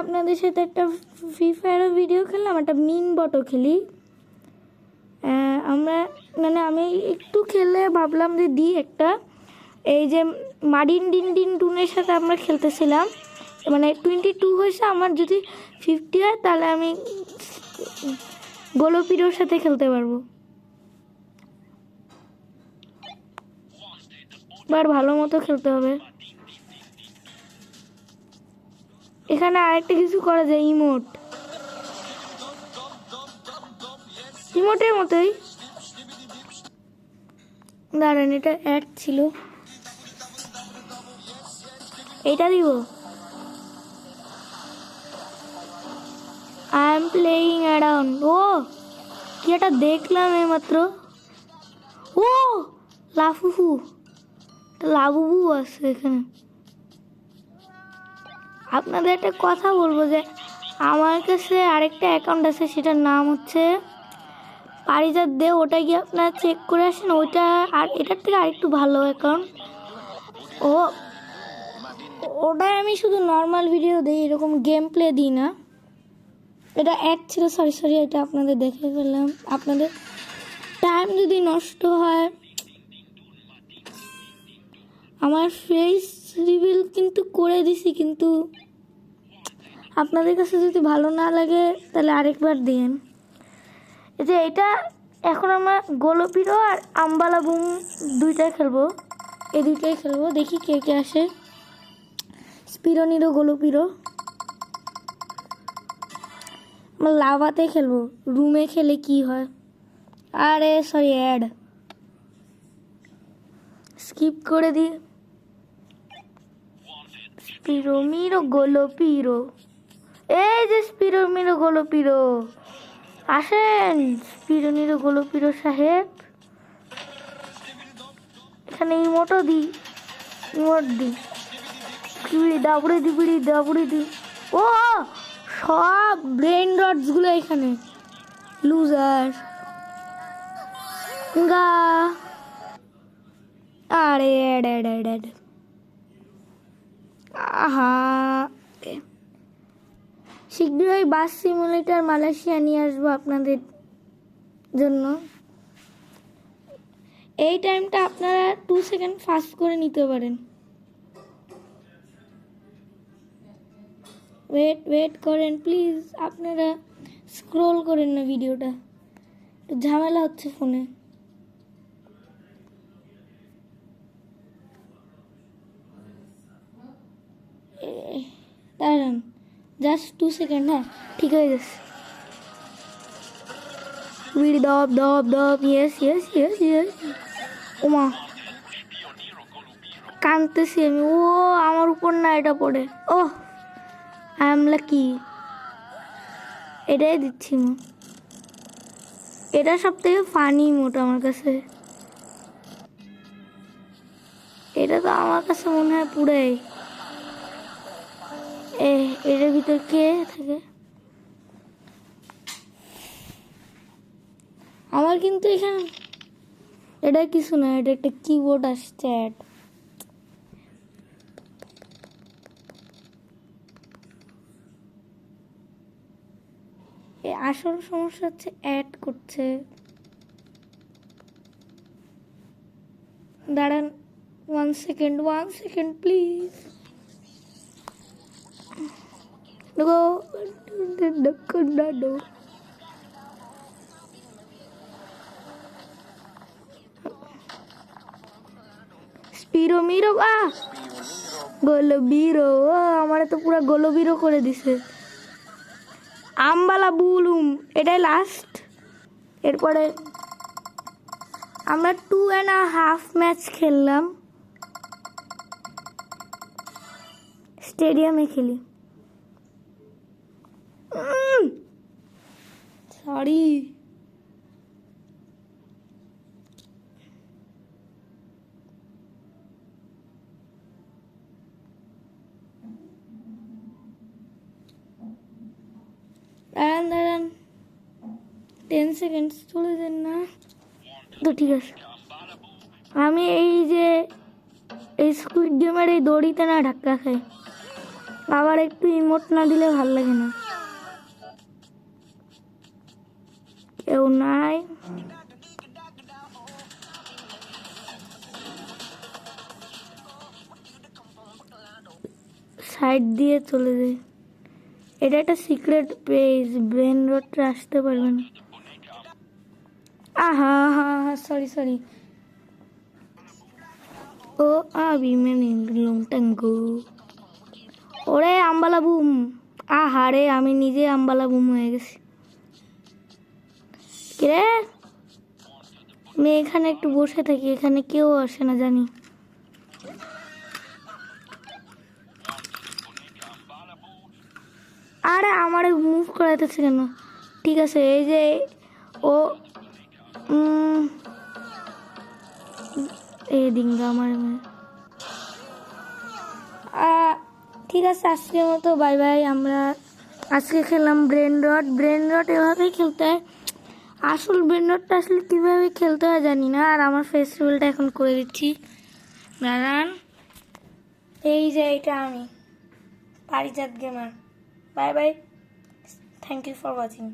আপনাদের সাথে একটা ফ্রি ফায়ারের ভিডিও খেললাম, একটা মিন বটও খেলি। আমরা মানে আমি একটু খেলে ভাবলাম যে দিই একটা, এই যে মাডিন ডিন ডিন টুনের সাথে আমরা খেলতেছিলাম, মানে 22 হয়েছে, আমার যদি 50 হয় তাহলে আমি গোলপিরোর সাথে খেলতে পারবো। এবার ভালো মতো খেলতে হবে। এখানে আরেকটা কিছু করা যায়, ইমোটের মতোই। দাঁড়ান, এটা অ্যাড ছিল, এটা দিব। I am playing around. ও কি এটা দেখলাম এইমাত্র। ও লাফুফু, লাবুবু আছে এখানে। আপনাদের একটা কথা বলবো যে আমার কাছে আরেকটা অ্যাকাউন্ট আছে, সেটার নাম হচ্ছে পারিজাত দে। ওটা গিয়ে আপনারা চেক করে আসেন, ওইটা আর এটার থেকে আরেকটু ভালো অ্যাকাউন্ট। ওটাই আমি শুধু নর্মাল ভিডিও দিই, এরকম গেম প্লে দিই না। এটা অ্যাড ছিল, সরি এটা আপনাদের দেখে ফেললাম। আপনাদের টাইম যদি নষ্ট হয়, আমার ফেস রিভিল কিন্তু করে দিছি, কিন্তু আপনাদের কাছে যদি ভালো না লাগে তাহলে আরেকবার দিন। এই যে এটা এখন আমরা গোলপিরো আর আম্বালা বুম দুইটাই খেলবো, এই দুইটাই খেলবো। দেখি কে কে আসে। স্পিরোনিরো গোলপিরো আমরা লাভাতে খেলবো, রুমে খেলে কি হয়। আরে সরি, অ্যাড স্কিপ করে দিই। স্পিরোমিরো গোলপিরো, এই যে স্পিরোমিরো গোলপিরো, আসেন স্পিরোনিরো গোলপিরো সাহেব। এখানে ইমোট দি, দাবড়ি দি। ও সব ব্রেন রডস গুলো এখানে। লুজার গা, আরে আহা। শীঘ্রই বাস সিমুলেটর মালয়েশিয়া নিয়ে আসবো আপনাদের জন্য। এই টাইমটা আপনারা 2 সেকেন্ড ফাস্ট করে নিতে পারেন। ওয়েট করেন প্লিজ, আপনারা স্ক্রোল করেন না ভিডিওটা, একটু ঝামেলা হচ্ছে ফোনে। দাঁড়ান জাস্ট 2 সেকেন্ড। হ্যাঁ ঠিক হয়ে গেছে। দব ইয়েস। ওমা কাঁদতেছি আমি। ও আমার উপর না এটা পড়ে। ও আই এম লাকি, এটাই দিচ্ছি। এটা সব থেকে ফানি মোট আমার কাছে। এটা তো আমার কাছে মনে হয় পুরাই। এটার ভিতর কে থাকে? আমার কিন্তু এখানে এটা কিছু না, এটা একটা কিবোর্ড আসছে। আসল সমস্যা হচ্ছে অ্যাড করছে। দাঁড়ান 1 সেকেন্ড প্লিজ। স্পিরোমিরো গোলবিরো, আমার তো পুরো গোলবিরো করে দিছে। আম্বালা বুলুম, এটাই লাস্ট। এরপরে আমরা 2.5 ম্যাচ খেললাম, স্টেডিয়ামে খেলি। সরি দাঁড়ান 10 সেকেন্ড চলে যান না তো, ঠিক আছে। আমি এই যে এই স্কুইড গেমের এই দড়িতে না ধাক্কা খাই, আবার একটু ইমোট না দিলে ভাল লাগে না। কেউ নাই। সাইড দিয়ে চলে যায়। এটা একটা সিক্রেট পেজ, ব্রেন রোডে আসতে পারবে না। হা হা সরি সরি। ও আবি মেনে লংটাঙ্গু। ওরে আম্বালা বুম। আহারে আমি নিজে আম্বালা বুম হয়ে গেছি। কে আমি এখানে একটু বসে থাকি, এখানে কেউ আসে না জানি। আরে আমার মুভ করাইতেছে কেন? ঠিক আছে এই যে ও এই ডিঙ্গা আমার ঠিক আছে আজকের মতো বাই বাই। আমরা আজকে খেললাম ব্রেন রট। ব্রেন রট এভাবেই খেলতে হয়। আসল ব্রেন রটটা আসলে কীভাবে খেলতে হয় জানি না। আর আমার ফেস্টিভ্যালটা এখন করে দিচ্ছি দাঁড়ান। এই যে এটা আমি Parijat gamer. Bye bye, thank you for watching.